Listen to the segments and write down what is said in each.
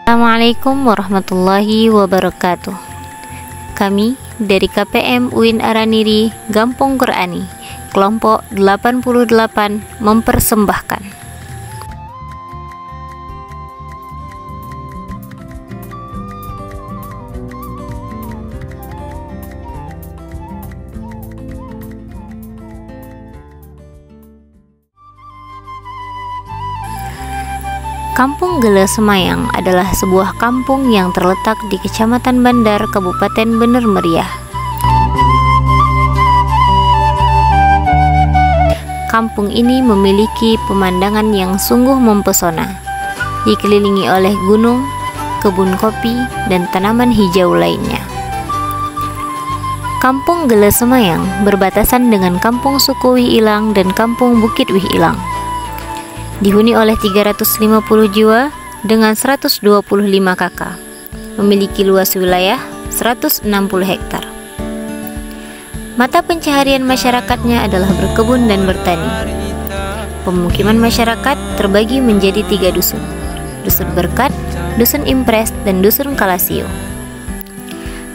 Assalamualaikum warahmatullahi wabarakatuh. Kami dari KPM UIN Araniri Gampong Qur'ani kelompok 88 mempersembahkan Kampung Gele Semayang adalah sebuah kampung yang terletak di Kecamatan Bandar, Kabupaten Bener Meriah. Kampung ini memiliki pemandangan yang sungguh mempesona, dikelilingi oleh gunung, kebun kopi, dan tanaman hijau lainnya. Kampung Gele Semayang berbatasan dengan Kampung Suku Wih Ilang dan Kampung Bukit Wih Ilang. Dihuni oleh 350 jiwa dengan 125 kakak, memiliki luas wilayah 160 hektar. Mata pencaharian masyarakatnya adalah berkebun dan bertani. Pemukiman masyarakat terbagi menjadi 3 dusun: Dusun Berkat, Dusun Impres, dan Dusun Kalasio.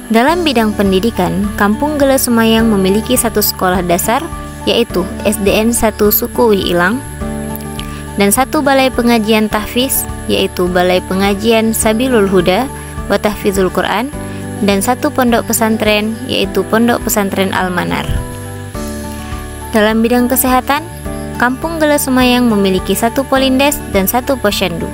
Dalam bidang pendidikan, Kampung Gele Semayang memiliki 1 sekolah dasar, yaitu SDN 1 Suku Wih Ilang, dan 1 balai pengajian tahfiz, yaitu Balai Pengajian Sabilul Huda wa Tahfizul Quran, dan 1 pondok pesantren, yaitu Pondok Pesantren Al-Manar. Dalam bidang kesehatan, Kampung Gele Semayang memiliki 1 polindes dan 1 posyandu.